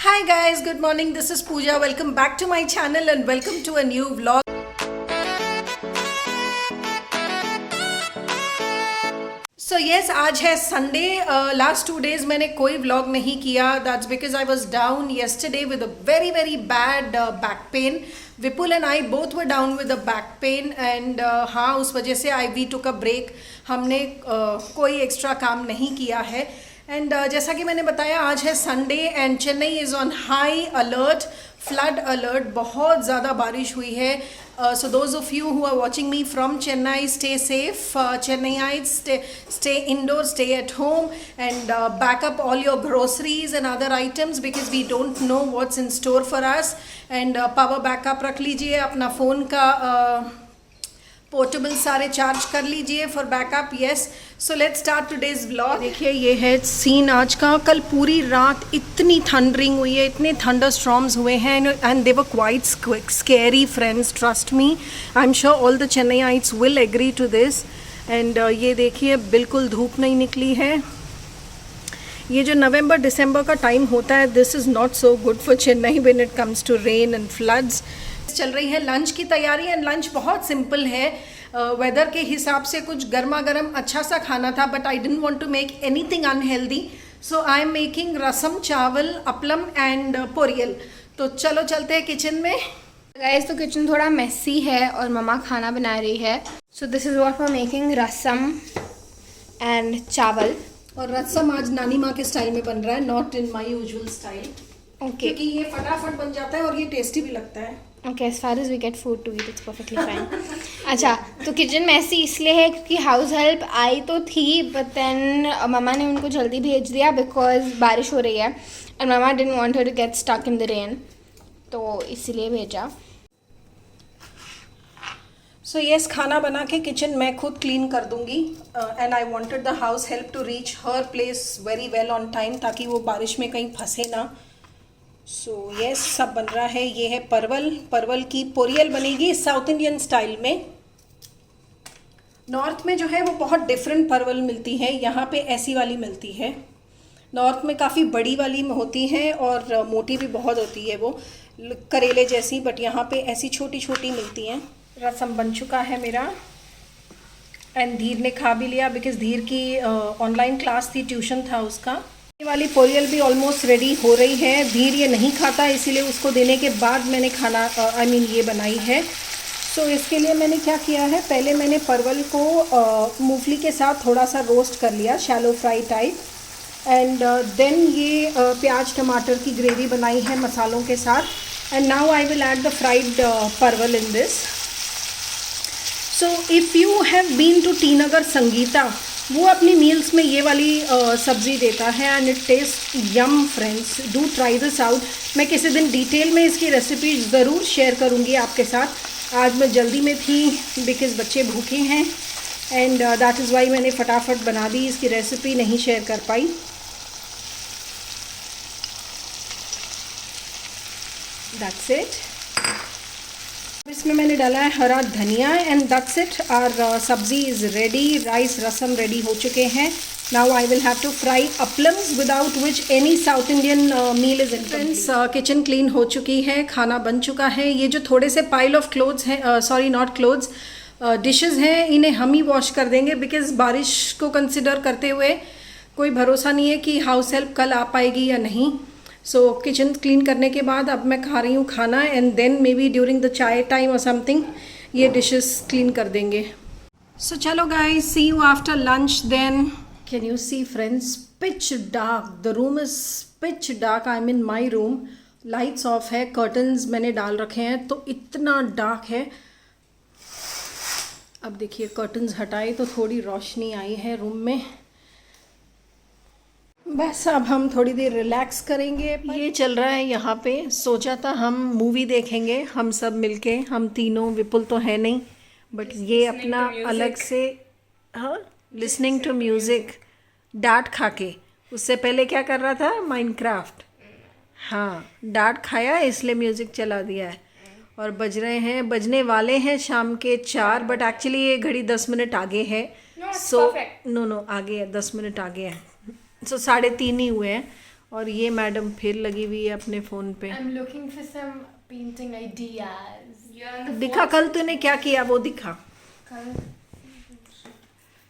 Hi guys, good morning. This is Pooja. Welcome back to my channel and welcome to a new vlog. So yes, आज है Sunday. Last 2 days मैंने कोई vlog नहीं किया. That's because I was down yesterday with a very bad back pain. Vipul and I both were down with a back pain and हाँ उस वजह से we took a break. हमने कोई एक्स्ट्रा काम नहीं किया है. एंड जैसा कि मैंने बताया आज है Sunday and Chennai is on high alert, flood alert. बहुत ज़्यादा बारिश हुई है. So those of you who are watching me from Chennai, stay safe. Chennaiites, stay indoor, stay at home and back up all your groceries and other items because we don't know what's in store for us. And power backup रख लीजिए, अपना phone का portable सारे charge कर लीजिए for backup. Yes, so let's start today's vlog. देखिए ये है सीन आज का. कल पूरी रात इतनी थंडरिंग हुई है, इतने थंडर स्टॉर्म्स हुए हैं and they were quite scary friends, trust me. I am sure all the Chennaiites will agree to this. And ये देखिए बिल्कुल धूप नहीं निकली है. ये जो नवंबर दिसंबर का टाइम होता है, this is not so good for Chennai when it comes to rain and floods. चल रही है लंच की तैयारी एंड लंच बहुत सिंपल है. वेदर के हिसाब से कुछ गर्मा गर्म अच्छा सा खाना था but I didn't want to make anything unhealthy. So I am making rasam, chawal, appalam and poriyal. तो चलो चलते हैं किचन में. गाइस तो किचन थोड़ा मेसी है और मम्मा खाना बना रही है. So this is what we are making, rasam and chawal. और रसम आज नानी माँ के स्टाइल में बन रहा है, not in my usual style. Okay, क्योंकि ये फटाफट बन जाता है और ये टेस्टी भी लगता है. Okay, as far as we get food to eat it's perfectly fine. अच्छा, तो किचन मैसी इसलिए है क्योंकि हाउस हेल्प आई तो थी बट देन मम्मा ने उनको जल्दी भेज दिया बिकॉज बारिश हो रही है and mama didn't want her to get stuck in the rain, तो इसीलिए भेजा. सो येस, खाना बना के किचन मैं खुद क्लीन कर दूंगी and I wanted the house help to reach her place very well on time ताकि वो बारिश में कहीं फंसे ना. सो येस, सब बन रहा है. ये है परवल की पोरियल बनेगी साउथ इंडियन स्टाइल में. नॉर्थ में जो है वो बहुत डिफरेंट परवल मिलती है, यहाँ पे ऐसी वाली मिलती है. नॉर्थ में काफ़ी बड़ी वाली होती हैं और मोटी भी बहुत होती है, वो करेले जैसी, बट यहाँ पे ऐसी छोटी छोटी मिलती हैं. रसम बन चुका है मेरा एंड धीर ने खा भी लिया बिकॉज धीर की ऑनलाइन क्लास थी, ट्यूशन था उसका. ये वाली पोरियल भी ऑलमोस्ट रेडी हो रही है. धीर ये नहीं खाता इसीलिए उसको देने के बाद मैंने खाना ये बनाई है. सो इसके लिए मैंने क्या किया है, पहले मैंने परवल को मूंगफली के साथ थोड़ा सा रोस्ट कर लिया, shallow fry type. And then ये प्याज टमाटर की ग्रेवी बनाई है मसालों के साथ. And now I will add the fried parwal in this. So if you have been to T Nagar Sangeetha, वो अपनी मील्स में ये वाली सब्ज़ी देता है and it taste yum. Friends, do try this out. मैं किसी दिन डिटेल में इसकी रेसिपी ज़रूर शेयर करूँगी आपके साथ. आज मैं जल्दी में थी बिकॉज़ बच्चे भूखे हैं एंड दैट इज़ वाई मैंने फटाफट बना दी, इसकी रेसिपी नहीं शेयर कर पाई. That's it. इसमें मैंने डाला है हरा धनिया एंड दैट्स इट. और सब्जी is ready. Rice rasam ready हो चुके हैं. Now I will have to fry appalams without which any South Indian meal is incomplete. Kitchen clean हो चुकी है, खाना बन चुका है. ये जो थोड़े से पाइल ऑफ क्लोथ्स हैं, सॉरी नॉट क्लोथ्स, डिशेस हैं, इन्हें हम ही वॉश कर देंगे बिकॉज बारिश को कंसिडर करते हुए कोई भरोसा नहीं है कि हाउस हेल्प कल आ पाएगी या नहीं. सो किचन क्लीन करने के बाद अब मैं खा रही हूँ खाना and then maybe during the chai time और समथिंग ये डिशेस क्लीन कर देंगे. सो चलो guys, see you after lunch then. Can you see friends, pitch dark, the room is pitch dark. I am in my room, lights off है, curtains मैंने डाल रखे हैं तो इतना डार्क है. अब देखिए कर्टन्स हटाए तो थोड़ी रोशनी आई है रूम में. बस अब हम थोड़ी देर रिलैक्स करेंगे. ये चल रहा है यहाँ पे. सोचा था हम मूवी देखेंगे हम सब मिलके, हम तीनों. विपुल तो है नहीं बट ये अपना अलग से, हाँ, लिसनिंग टू म्यूज़िक. डांट खा के, उससे पहले क्या कर रहा था, माइनक्राफ्ट. हाँ, डांट खाया इसलिए म्यूज़िक चला दिया है. और बजने वाले हैं शाम के 4 बट एक्चुअली ये घड़ी 10 मिनट आगे है. सो नो आगे है, 10 मिनट आगे है. सो 3:30 ही हुए हैं और ये मैडम फिर लगी हुई है अपने फ़ोन पे। I'm looking for some painting ideas. You're on the दिखा, कल तूने क्या किया वो दिखा।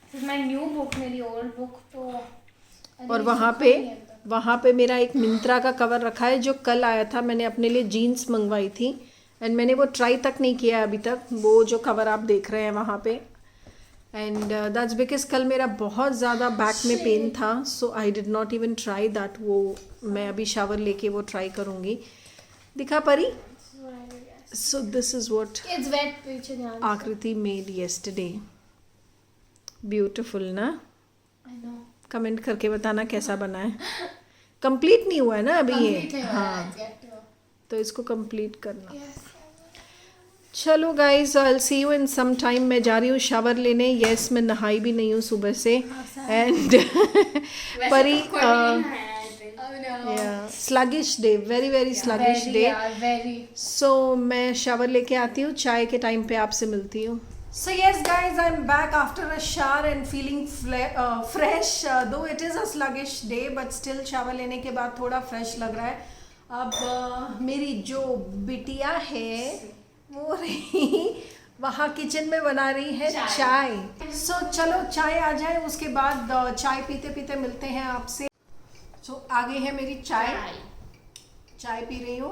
This is my new book, मेरी old book तो। और वहाँ पे मेरा एक मिंत्रा का कवर रखा है जो कल आया था। मैंने अपने लिए जीन्स मंगवाई थी एंड मैंने वो ट्राई तक नहीं किया अभी तक, वो जो कवर आप देख रहे हैं वहाँ पे। एंड दैट्स बिकॉज कल मेरा बहुत ज़्यादा बैक में पेन था, so I did not even try that. वो मैं अभी शावर लेके वो ट्राई करूँगी। दिखा परी। सो this is what It's wet पीछे ध्यान। आकृति मेड येस्टरडे। ब्यूटिफुल ना? I know. कमेंट करके बताना कैसा बना है। कंप्लीट नहीं हुआ है ना अभी ये। हाँ, तो इसको कंप्लीट करना। चलो guys, I will see you in some time. मैं जा रही हूँ शावर लेने। यस, मैं नहाई भी नहीं हूँ सुबह से। And pretty sluggish day, very very sluggish day. So मैं शावर लेके आती हूँ, चाय के टाइम पे आपसे मिलती हूँ। So yes guys, I'm back after a shower and feeling fresh, though it is a sluggish day but still shower लेने के बाद थोड़ा fresh लग रहा है। अब मेरी जो बिटिया है वो रही वहाँ किचन में बना रही है चाय। So चलो चाय आ जाए, उसके बाद चाय पीते पीते मिलते हैं आपसे। So आगे है मेरी चाय पी रही हूँ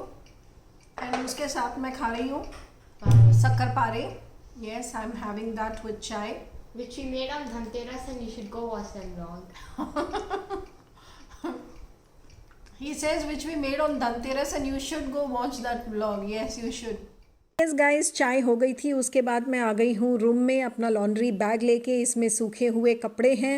एंड उसके साथ मैं खा रही हूँ शक्कर पारे। Yes, I'm having that with chai. Which we made on Dhanteras and you should go watch that vlog. He says which we made on Dhanteras and you should go watch that vlog. Yes, you should. Yes guys, चाय हो गई थी। उसके बाद मैं आ गई हूँ room में अपना लॉन्ड्री बैग लेके। इसमें सूखे हुए कपड़े हैं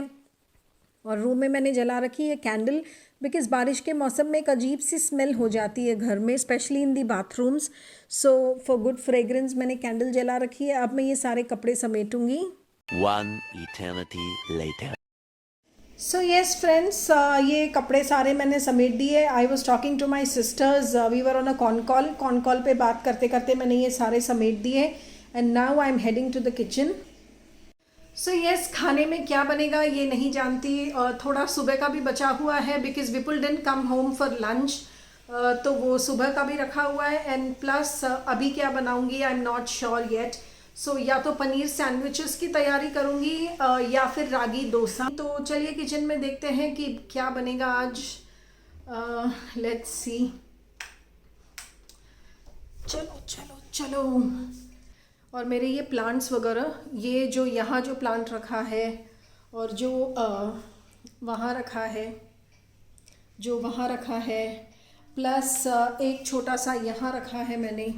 और रूम में मैंने जला रखी है कैंडल, बिकॉज बारिश के मौसम में एक अजीब सी स्मेल हो जाती है घर में, specially in the bathrooms. So for good fragrance मैंने कैंडल जला रखी है। अब मैं ये सारे कपड़े समेटूंगी। One eternity later. So yes friends, ये कपड़े सारे मैंने समेट दिए। I was talking to my sisters, we were on a con call पे बात करते करते मैंने ये सारे समेट दिए and now I am heading to the kitchen. So yes, खाने में क्या बनेगा ये नहीं जानती। थोड़ा सुबह का भी बचा हुआ है because Vipul didn't come home for lunch, तो वो सुबह का भी रखा हुआ है। एंड प्लस अभी क्या बनाऊंगी I am not sure yet. So या तो पनीर सैंडविचेस की तैयारी करूंगी या फिर रागी डोसा। तो चलिए किचन में देखते हैं कि क्या बनेगा आज। Let's see. चलो चलो चलो। और मेरे ये प्लांट्स वगैरह, ये जो यहाँ जो प्लांट रखा है और जो वहाँ रखा है, जो वहाँ रखा है, प्लस एक छोटा सा यहाँ रखा है मैंने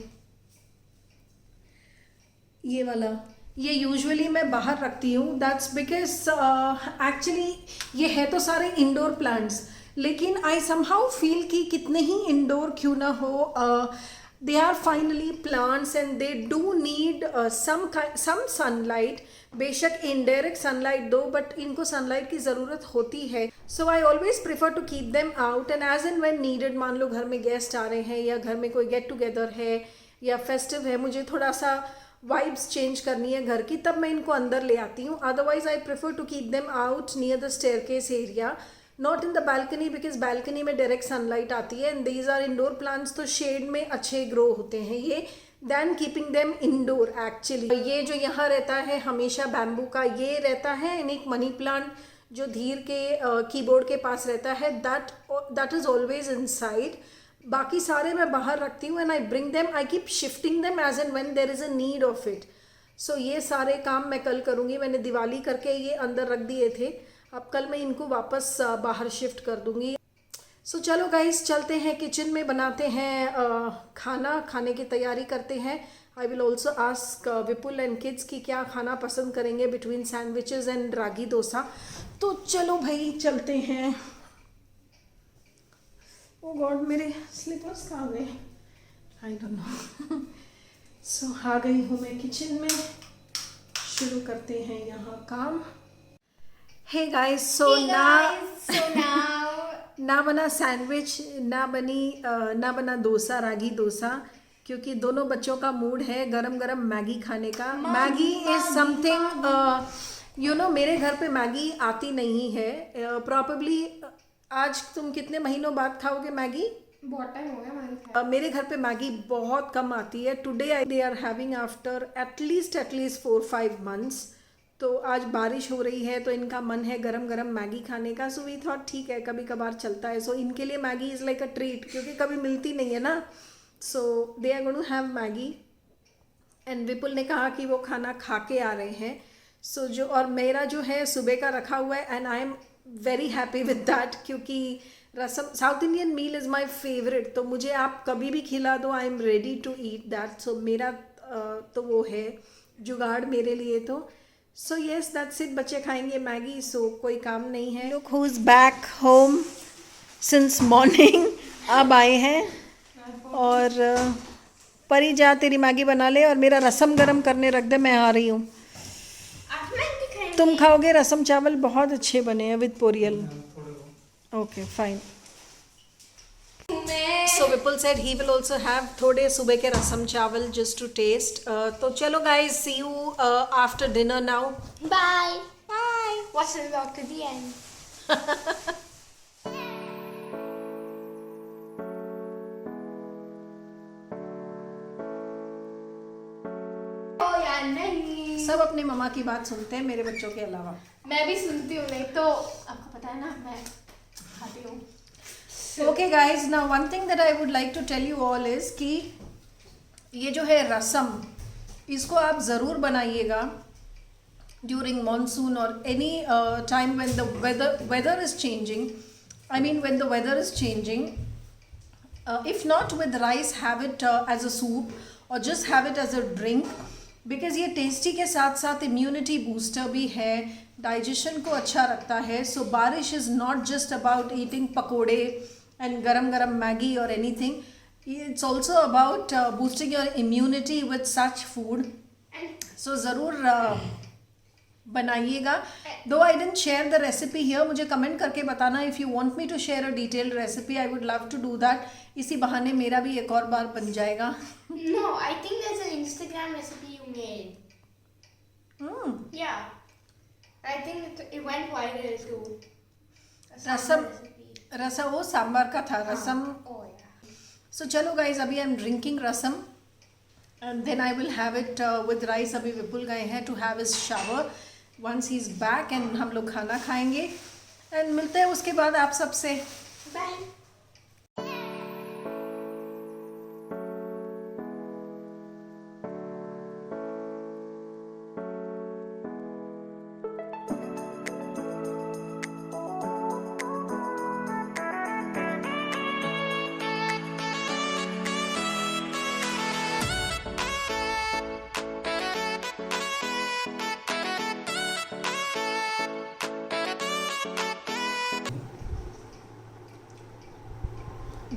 ये वाला। ये यूजुअली मैं बाहर रखती हूँ, दैट्स बिकॉज एक्चुअली ये है तो सारे इंडोर प्लांट्स, लेकिन आई समहाउ फील कि कितने ही इंडोर क्यों ना हो, they are finally plants and they do need some sunlight। बेशक indirect sunlight दो, but इनको sunlight की ज़रूरत होती है। So I always prefer to keep them out and as and when needed। मान लो घर में गेस्ट आ रहे हैं या घर में कोई गेट टुगेदर है या फेस्टिव है, मुझे थोड़ा सा वाइब्स चेंज करनी है घर की, तब मैं इनको अंदर ले आती हूँ। Otherwise I prefer to keep them out near the staircase area, not in the balcony, because balcony में डायरेक्ट सनलाइट आती है and these are indoor plants, तो शेड में अच्छे ग्रो होते हैं ये than keeping them indoor actually. ये जो यहाँ रहता है हमेशा बैम्बू का ये रहता है, एंड एक मनी प्लांट जो धीर के कीबोर्ड के पास रहता है दैट इज़ ऑलवेज इनसाइड। बाकी सारे मैं बाहर रखती हूँ and I bring them, I keep shifting them as and when there is a need of it. So ये सारे काम मैं कल करूँगी। मैंने दिवाली करके ये अंदर रख दिए थे, अब कल मैं इनको वापस बाहर शिफ्ट कर दूँगी। सो चलो गाइस, चलते हैं किचन में, बनाते हैं खाने की तैयारी करते हैं। I will also ask Vipul and kids कि क्या खाना पसंद करेंगे between sandwiches and ragi dosa. तो चलो भाई चलते हैं। ओ गॉड, मेरे स्लीपर्स कहाँ गए? I don't know. सो आ गई हूँ मैं किचन में, शुरू करते हैं यहाँ काम। हे गाइस, सो ना बना सैंडविच, ना बना डोसा, रागी डोसा, क्योंकि दोनों बच्चों का मूड है गरम गरम मैगी खाने का। Maggi is something you know, मेरे घर पे मैगी आती नहीं है। प्रॉबेबली आज तुम कितने महीनों बाद खाओगे मैगी? बहुत टाइम हो गया मैंने खाया। मेरे घर पे मैगी बहुत कम आती है. Today they are having after at least 4-5 months. तो आज बारिश हो रही है तो इनका मन है गरम गरम मैगी खाने का. सो वी थॉट ठीक है, कभी कभार चलता है. सो इनके लिए Maggi is like a treat, क्योंकि कभी मिलती नहीं है ना. So they are going to have Maggi. And Vipul ने कहा कि वो खाना खा के आ रहे हैं. सो जो और मेरा जो है सुबह का रखा हुआ है, and I am very happy with that, क्योंकि rasam South Indian meal is my favourite. तो मुझे आप कभी भी खिला दो, I am ready to eat that. So मेरा तो वो है जुगाड़ मेरे लिए. तो सो येस दैट्स इट. बच्चे खाएंगे मैगी, सो कोई काम नहीं है. Look who is back home since morning. अब आए हैं और परी जा तेरी मैगी बना ले और मेरा रसम गरम करने रख दे, मैं आ रही हूँ. तुम खाओगे रसम चावल? बहुत अच्छे बने हैं with poriyal. Okay fine. So Vipul said he will also have थोड़े सुबह के रसम चावल just to taste. तो चलो guys, see you after dinner now. Bye. Bye. Watch the vlog to the end. ओ यार नहीं. सब अपनी मम्मा की बात सुनते हैं, मेरे बच्चों के अलावा. मैं भी सुनती हूँ, नहीं तो आपको पता है ना मैं खाती हूँ. Okay guys, now one thing that I would like to tell you all is कि ये जो है रसम, इसको आप ज़रूर बनाइएगा during monsoon or any time when the weather is changing. I mean when the weather is changing. If not with rice, have it as a soup or just have it as a drink. Because ये tasty के साथ साथ immunity booster भी है, digestion को अच्छा रखता है. सो बारिश is not just about eating पकोड़े and garam Maggi or anything. It's also about boosting your immunity with such food. So ज़रूर बनाइएगा. Though I didn't share the recipe here, मुझे कमेंट करके बताना if you want me to share a detailed recipe. I would love to do that. इसी बहाने मेरा भी एक और बार बन जाएगा. No, I think there's an Instagram recipe you made. Yeah. I think it went viral too. रसम वो सांबार का था. रसम. Oh yeah. So चलो guys, अभी I am drinking rasam and then I will have it with rice. अभी विपुल गए हैं to have his shower. Once he is back and हम लोग खाना खाएंगे and मिलते हैं उसके बाद आप सबसे. Bye.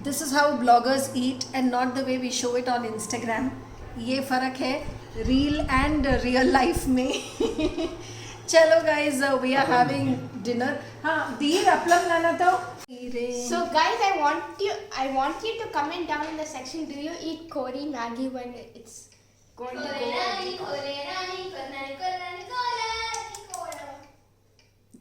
This is how bloggers eat and not the way we show it on Instagram. ये फ़र्क है रील एंड रियल लाइफ में. चलो guys, we are having dinner. हाँ धीर अपलम लाना तो. So guys, I want you to comment down in the section. Do you eat Kori Maggi when it's going to go?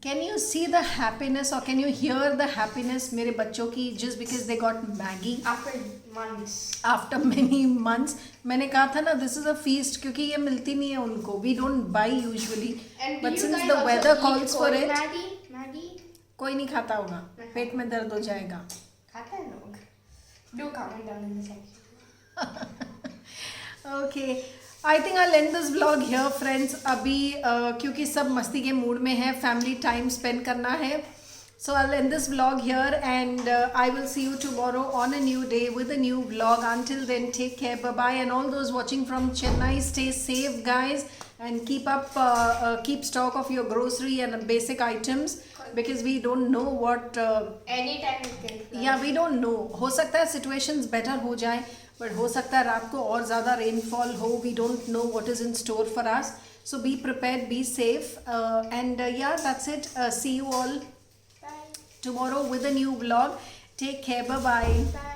Can you see the happiness or can you hear the happiness मेरे बच्चों की just because they got Maggi After months. after many months. मैंने कहा था ना this is a feast, क्योंकि ये मिलती नहीं है उनको. We don't buy usually. And do But you since guys the also weather eat calls for Kori it, Maggi? कोई नहीं खाता होगा, पेट में दर्द हो जाएगा. खाता है लोग. Do comment down in the section. Okay. I think I'll end this vlog here friends. अभी क्योंकि सब मस्ती के मूड में है, फैमिली टाइम स्पेंड करना है. So I'll end this vlog here and I will see you tomorrow on a new day with a new vlog. Until then, take care. Bye-bye. And all those watching from Chennai, stay safe guys and keep stock of your grocery and basic items because we don't know what... Anytime it can flood. Yeah, we don't know. हो सकता है situations better हो जाए, but हो सकता है रात को और ज़्यादा rainfall हो. We don't know what is in store for us. So be prepared, be safe and yeah, that's it. See you all tomorrow with a new vlog. Take care. Bye-bye. Bye.